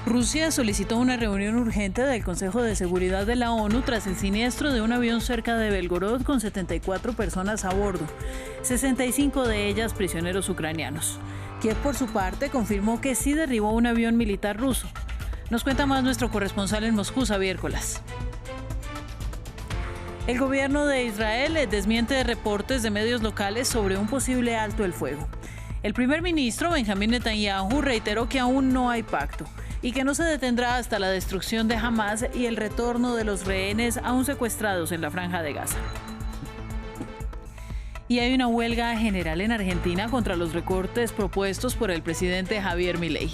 Rusia solicitó una reunión urgente del Consejo de Seguridad de la ONU tras el siniestro de un avión cerca de Belgorod con 74 personas a bordo, 65 de ellas prisioneros ucranianos. Kiev, por su parte, confirmó que sí derribó un avión militar ruso. Nos cuenta más nuestro corresponsal en Moscú, Xavier Colas. El gobierno de Israel desmiente reportes de medios locales sobre un posible alto el fuego. El primer ministro, Benjamín Netanyahu, reiteró que aún no hay pacto y que no se detendrá hasta la destrucción de Hamás y el retorno de los rehenes aún secuestrados en la Franja de Gaza. Y hay una huelga general en Argentina contra los recortes propuestos por el presidente Javier Milei.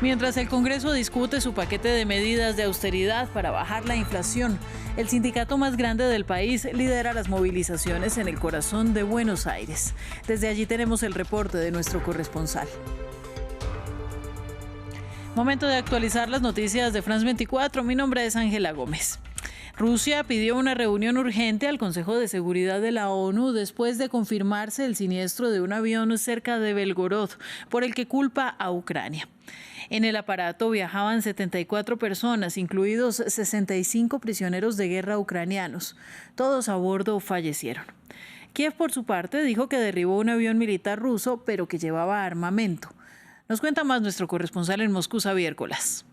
Mientras el Congreso discute su paquete de medidas de austeridad para bajar la inflación, el sindicato más grande del país lidera las movilizaciones en el corazón de Buenos Aires. Desde allí tenemos el reporte de nuestro corresponsal. Momento de actualizar las noticias de France 24. Mi nombre es Ángela Gómez. Rusia pidió una reunión urgente al Consejo de Seguridad de la ONU después de confirmarse el siniestro de un avión cerca de Belgorod, por el que culpa a Ucrania. En el aparato viajaban 74 personas, incluidos 65 prisioneros de guerra ucranianos. Todos a bordo fallecieron. Kiev, por su parte, dijo que derribó un avión militar ruso, pero que llevaba armamento. Nos cuenta más nuestro corresponsal en Moscú, Xavier Colas.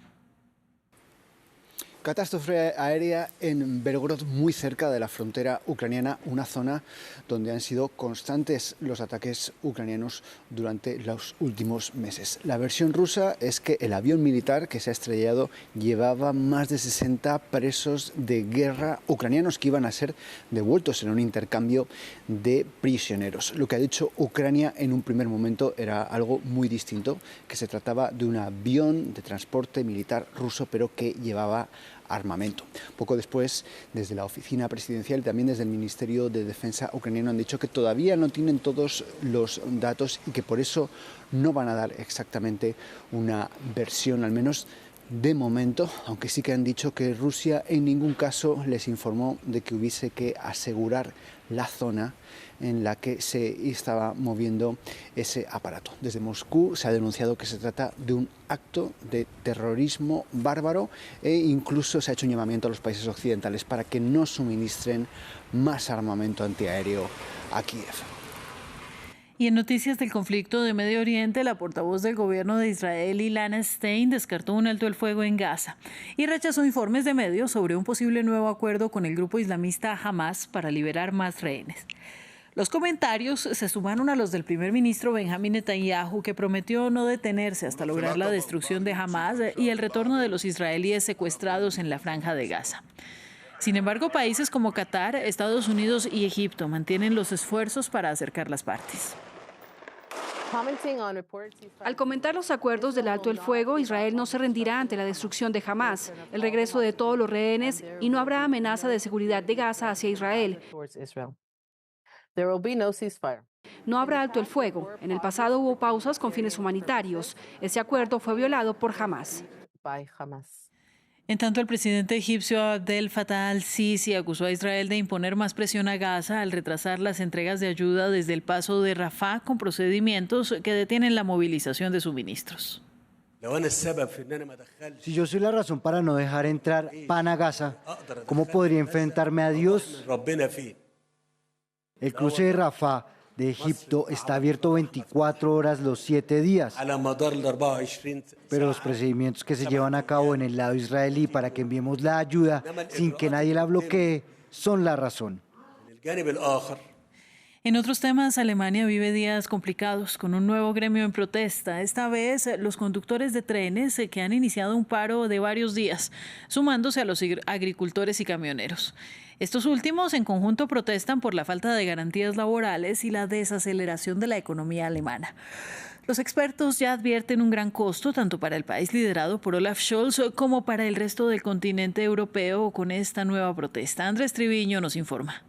Catástrofe aérea en Belgorod, muy cerca de la frontera ucraniana, una zona donde han sido constantes los ataques ucranianos durante los últimos meses. La versión rusa es que el avión militar que se ha estrellado llevaba más de 60 presos de guerra ucranianos que iban a ser devueltos en un intercambio de prisioneros. Lo que ha dicho Ucrania en un primer momento era algo muy distinto, que se trataba de un avión de transporte militar ruso, pero que llevaba armamento. Poco después, desde la oficina presidencial y también desde el Ministerio de Defensa ucraniano han dicho que todavía no tienen todos los datos y que por eso no van a dar exactamente una versión, al menos de momento, aunque sí que han dicho que Rusia en ningún caso les informó de que hubiese que asegurar la zona en la que se estaba moviendo ese aparato. Desde Moscú se ha denunciado que se trata de un acto de terrorismo bárbaro e incluso se ha hecho un llamamiento a los países occidentales para que no suministren más armamento antiaéreo a Kiev. Y en noticias del conflicto de Medio Oriente, la portavoz del gobierno de Israel, Ilana Stein, descartó un alto el fuego en Gaza y rechazó informes de medios sobre un posible nuevo acuerdo con el grupo islamista Hamás para liberar más rehenes. Los comentarios se sumaron a los del primer ministro Benjamín Netanyahu, que prometió no detenerse hasta lograr la destrucción de Hamás y el retorno de los israelíes secuestrados en la Franja de Gaza. Sin embargo, países como Qatar, Estados Unidos y Egipto mantienen los esfuerzos para acercar las partes. Al comentar los acuerdos del alto el fuego, Israel no se rendirá ante la destrucción de Hamás, el regreso de todos los rehenes y no habrá amenaza de seguridad de Gaza hacia Israel. No habrá alto el fuego. En el pasado hubo pausas con fines humanitarios. Ese acuerdo fue violado por Hamás. En tanto, el presidente egipcio Abdel Fattah al-Sisi acusó a Israel de imponer más presión a Gaza al retrasar las entregas de ayuda desde el paso de Rafah con procedimientos que detienen la movilización de suministros. Si yo soy la razón para no dejar entrar pan a Gaza, ¿cómo podría enfrentarme a Dios? El cruce de Rafah de Egipto está abierto 24 horas los 7 días. Pero los procedimientos que se llevan a cabo en el lado israelí para que enviemos la ayuda sin que nadie la bloquee son la razón. En otros temas, Alemania vive días complicados con un nuevo gremio en protesta. Esta vez, los conductores de trenes que han iniciado un paro de varios días, sumándose a los agricultores y camioneros. Estos últimos en conjunto protestan por la falta de garantías laborales y la desaceleración de la economía alemana. Los expertos ya advierten un gran costo tanto para el país liderado por Olaf Scholz como para el resto del continente europeo con esta nueva protesta. Andrés Triviño nos informa.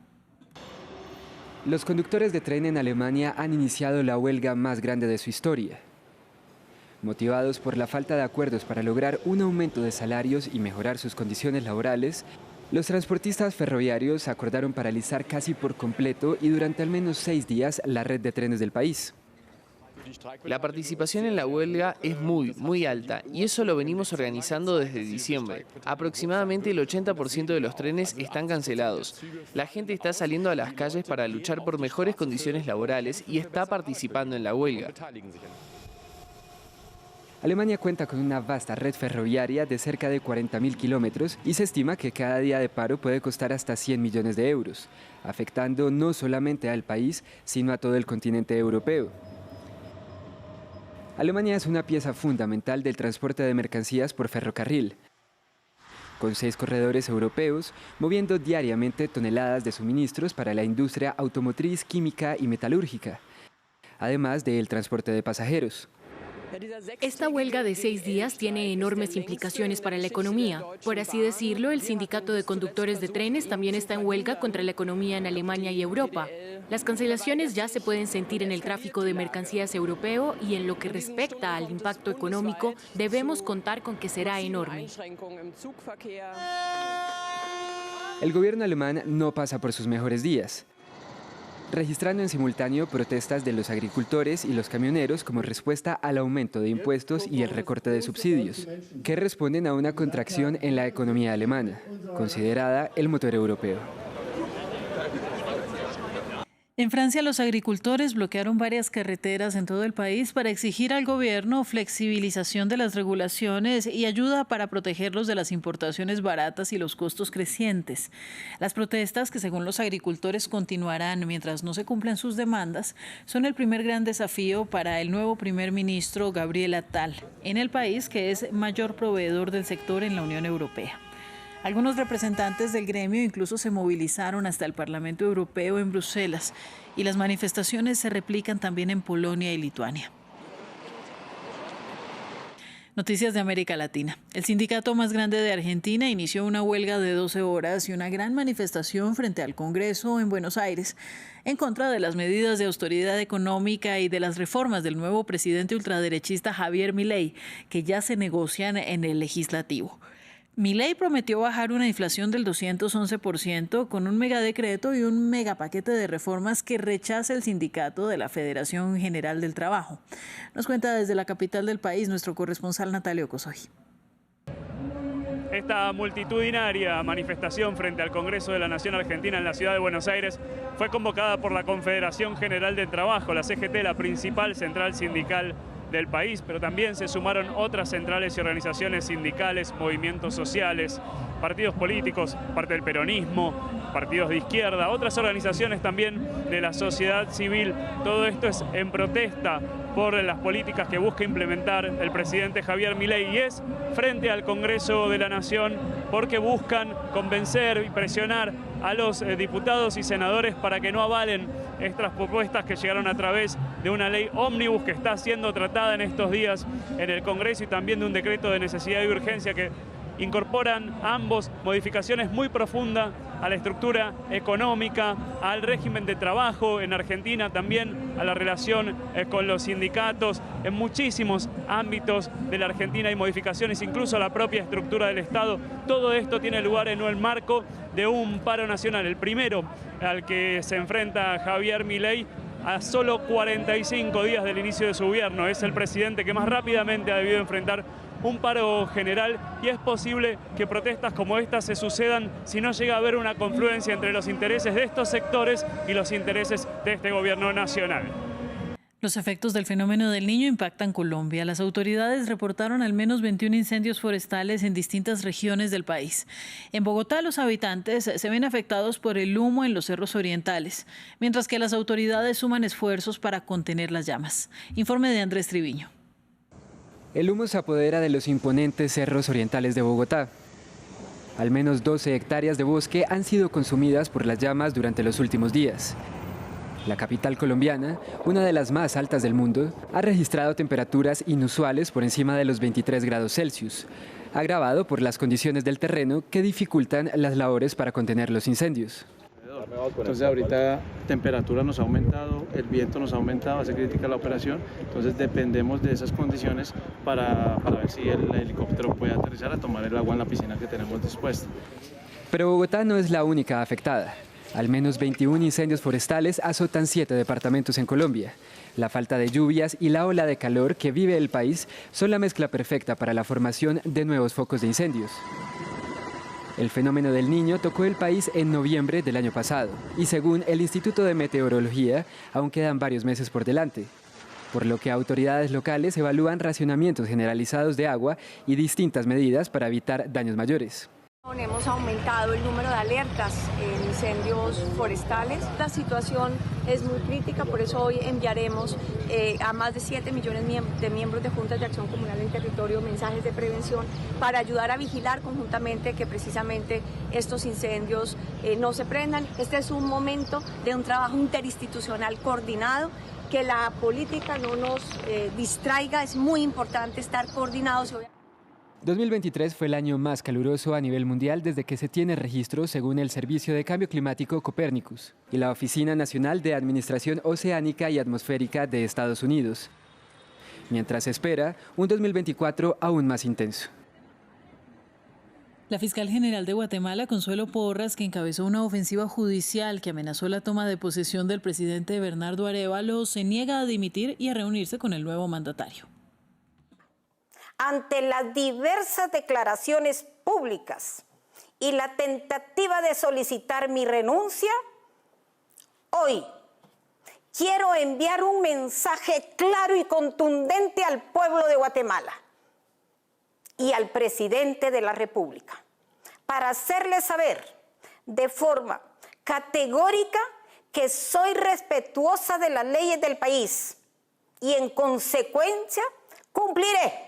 Los conductores de tren en Alemania han iniciado la huelga más grande de su historia. Motivados por la falta de acuerdos para lograr un aumento de salarios y mejorar sus condiciones laborales, los transportistas ferroviarios acordaron paralizar casi por completo y durante al menos 6 días la red de trenes del país. La participación en la huelga es muy alta y eso lo venimos organizando desde diciembre. Aproximadamente el 80% de los trenes están cancelados. La gente está saliendo a las calles para luchar por mejores condiciones laborales y está participando en la huelga. Alemania cuenta con una vasta red ferroviaria de cerca de 40.000 kilómetros y se estima que cada día de paro puede costar hasta 100 millones de euros, afectando no solamente al país, sino a todo el continente europeo. Alemania es una pieza fundamental del transporte de mercancías por ferrocarril, con 6 corredores europeos, moviendo diariamente toneladas de suministros para la industria automotriz, química y metalúrgica, además del transporte de pasajeros. Esta huelga de 6 días tiene enormes implicaciones para la economía. Por así decirlo, el sindicato de conductores de trenes también está en huelga contra la economía en Alemania y Europa. Las cancelaciones ya se pueden sentir en el tráfico de mercancías europeo y en lo que respecta al impacto económico, debemos contar con que será enorme. El gobierno alemán no pasa por sus mejores días, registrando en simultáneo protestas de los agricultores y los camioneros como respuesta al aumento de impuestos y el recorte de subsidios, que responden a una contracción en la economía alemana, considerada el motor europeo. En Francia, los agricultores bloquearon varias carreteras en todo el país para exigir al gobierno flexibilización de las regulaciones y ayuda para protegerlos de las importaciones baratas y los costos crecientes. Las protestas, que según los agricultores continuarán mientras no se cumplan sus demandas, son el primer gran desafío para el nuevo primer ministro Gabriel Attal, en el país que es mayor proveedor del sector en la Unión Europea. Algunos representantes del gremio incluso se movilizaron hasta el Parlamento Europeo en Bruselas y las manifestaciones se replican también en Polonia y Lituania. Noticias de América Latina. El sindicato más grande de Argentina inició una huelga de 12 horas y una gran manifestación frente al Congreso en Buenos Aires en contra de las medidas de austeridad económica y de las reformas del nuevo presidente ultraderechista Javier Milei, que ya se negocian en el legislativo. Milei prometió bajar una inflación del 211% con un megadecreto y un megapaquete de reformas que rechaza el sindicato de la Federación General del Trabajo. Nos cuenta desde la capital del país nuestro corresponsal Natalio Cosoy. Esta multitudinaria manifestación frente al Congreso de la Nación Argentina en la ciudad de Buenos Aires fue convocada por la Confederación General del Trabajo, la CGT, la principal central sindical del país, pero también se sumaron otras centrales y organizaciones sindicales, movimientos sociales, partidos políticos, parte del peronismo, partidos de izquierda, otras organizaciones también de la sociedad civil. Todo esto es en protesta por las políticas que busca implementar el presidente Javier Milei y es frente al Congreso de la Nación porque buscan convencer y presionar a los diputados y senadores para que no avalen estas propuestas que llegaron a través de una ley ómnibus que está siendo tratada en estos días en el Congreso y también de un decreto de necesidad y urgencia que incorporan ambos modificaciones muy profundas a la estructura económica, al régimen de trabajo en Argentina, también a la relación con los sindicatos. En muchísimos ámbitos de la Argentina hay modificaciones, incluso a la propia estructura del Estado. Todo esto tiene lugar en el marco de un paro nacional, el primero al que se enfrenta Javier Milei a solo 45 días del inicio de su gobierno. Es el presidente que más rápidamente ha debido enfrentar un paro general y es posible que protestas como estas se sucedan si no llega a haber una confluencia entre los intereses de estos sectores y los intereses de este gobierno nacional. Los efectos del fenómeno del Niño impactan Colombia. Las autoridades reportaron al menos 21 incendios forestales en distintas regiones del país. En Bogotá, los habitantes se ven afectados por el humo en los cerros orientales, mientras que las autoridades suman esfuerzos para contener las llamas. Informe de Andrés Triviño. El humo se apodera de los imponentes cerros orientales de Bogotá. Al menos 12 hectáreas de bosque han sido consumidas por las llamas durante los últimos días. La capital colombiana, una de las más altas del mundo, ha registrado temperaturas inusuales por encima de los 23 grados Celsius, agravado por las condiciones del terreno que dificultan las labores para contener los incendios. Entonces ahorita temperatura nos ha aumentado, el viento nos ha aumentado, hace crítica la operación, entonces dependemos de esas condiciones para ver si el helicóptero puede aterrizar a tomar el agua en la piscina que tenemos dispuesta. Pero Bogotá no es la única afectada. Al menos 21 incendios forestales azotan 7 departamentos en Colombia. La falta de lluvias y la ola de calor que vive el país son la mezcla perfecta para la formación de nuevos focos de incendios. El fenómeno del Niño tocó el país en noviembre del año pasado y según el Instituto de Meteorología aún quedan varios meses por delante, por lo que autoridades locales evalúan racionamientos generalizados de agua y distintas medidas para evitar daños mayores. Hemos aumentado el número de alertas en incendios forestales. La situación es muy crítica, por eso hoy enviaremos a más de 7 millones de miembros de Juntas de Acción Comunal en Territorio mensajes de prevención para ayudar a vigilar conjuntamente que precisamente estos incendios no se prendan. Este es un momento de un trabajo interinstitucional coordinado, que la política no nos distraiga, es muy importante estar coordinados. 2023 fue el año más caluroso a nivel mundial desde que se tiene registro según el Servicio de Cambio Climático Copérnicus y la Oficina Nacional de Administración Oceánica y Atmosférica de Estados Unidos, mientras se espera un 2024 aún más intenso. La fiscal general de Guatemala, Consuelo Porras, que encabezó una ofensiva judicial que amenazó la toma de posesión del presidente Bernardo Arévalo, se niega a dimitir y a reunirse con el nuevo mandatario. Ante las diversas declaraciones públicas y la tentativa de solicitar mi renuncia, hoy quiero enviar un mensaje claro y contundente al pueblo de Guatemala y al presidente de la República, para hacerle saber de forma categórica que soy respetuosa de las leyes del país y en consecuencia cumpliré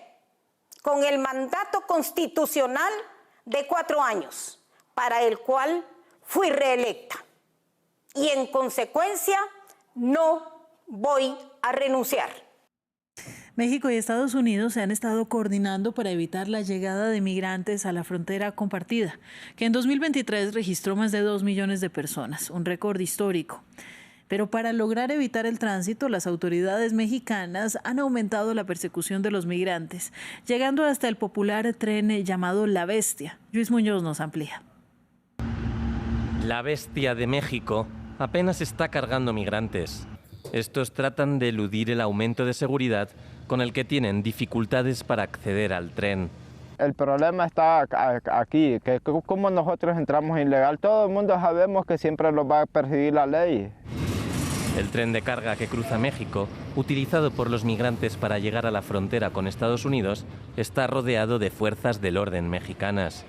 con el mandato constitucional de 4 años, para el cual fui reelecta. Y en consecuencia no voy a renunciar. México y Estados Unidos se han estado coordinando para evitar la llegada de migrantes a la frontera compartida, que en 2023 registró más de 2 millones de personas, un récord histórico. Pero para lograr evitar el tránsito, las autoridades mexicanas han aumentado la persecución de los migrantes, llegando hasta el popular tren llamado La Bestia. Luis Muñoz nos amplía. La Bestia de México apenas está cargando migrantes. Estos tratan de eludir el aumento de seguridad con el que tienen dificultades para acceder al tren. El problema está aquí, que como nosotros entramos ilegal, todo el mundo sabemos que siempre nos va a perseguir la ley. El tren de carga que cruza México, utilizado por los migrantes para llegar a la frontera con Estados Unidos, está rodeado de fuerzas del orden mexicanas.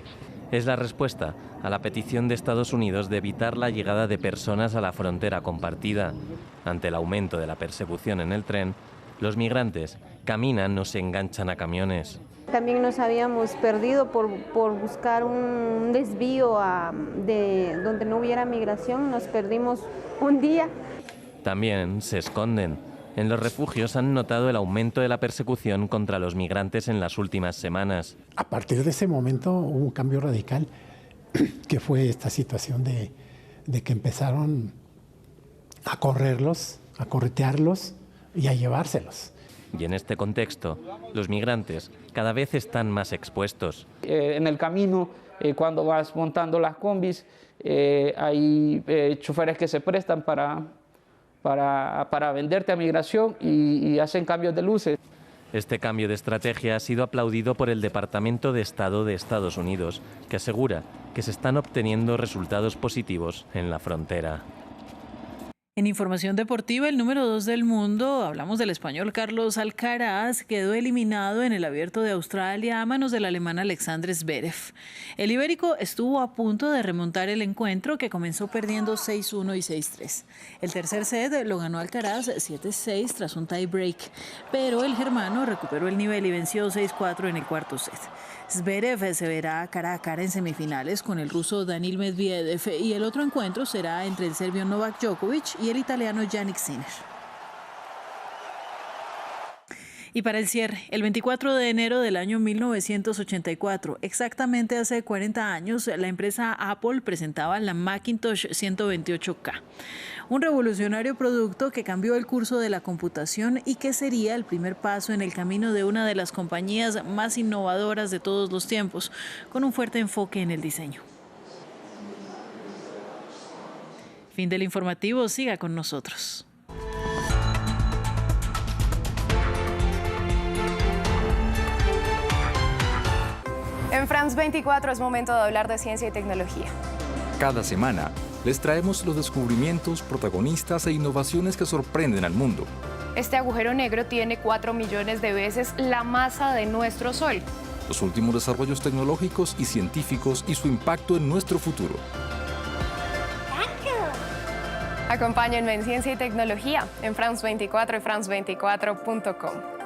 Es la respuesta a la petición de Estados Unidos de evitar la llegada de personas a la frontera compartida. Ante el aumento de la persecución en el tren, los migrantes caminan o se enganchan a camiones. También nos habíamos perdido por buscar un desvío de donde no hubiera migración, nos perdimos un día. También se esconden. En los refugios han notado el aumento de la persecución contra los migrantes en las últimas semanas. A partir de ese momento hubo un cambio radical, que fue esta situación de que empezaron a correrlos, a corretearlos y a llevárselos. Y en este contexto, los migrantes cada vez están más expuestos. En el camino, cuando vas montando las combis, hay choferes que se prestan para venderte a migración y hacen cambios de luces. Este cambio de estrategia ha sido aplaudido por el Departamento de Estado de Estados Unidos, que asegura que se están obteniendo resultados positivos en la frontera. En información deportiva, el número 2 del mundo, hablamos del español Carlos Alcaraz, quedó eliminado en el Abierto de Australia a manos del alemán Alexander Zverev. El ibérico estuvo a punto de remontar el encuentro, que comenzó perdiendo 6-1 y 6-3. El tercer set lo ganó Alcaraz 7-6 tras un tie break, pero el germano recuperó el nivel y venció 6-4 en el cuarto set. Zverev se verá cara a cara en semifinales con el ruso Daniil Medvedev y el otro encuentro será entre el serbio Novak Djokovic y el italiano Jannik Sinner. Y para el cierre, el 24 de enero del año 1984, exactamente hace 40 años, la empresa Apple presentaba la Macintosh 128K, un revolucionario producto que cambió el curso de la computación y que sería el primer paso en el camino de una de las compañías más innovadoras de todos los tiempos, con un fuerte enfoque en el diseño. Fin del informativo, siga con nosotros. En France 24 es momento de hablar de ciencia y tecnología. Cada semana les traemos los descubrimientos, protagonistas e innovaciones que sorprenden al mundo. Este agujero negro tiene 4 millones de veces la masa de nuestro Sol. Los últimos desarrollos tecnológicos y científicos y su impacto en nuestro futuro. Acompáñenme en Ciencia y Tecnología en France 24 y France24.com.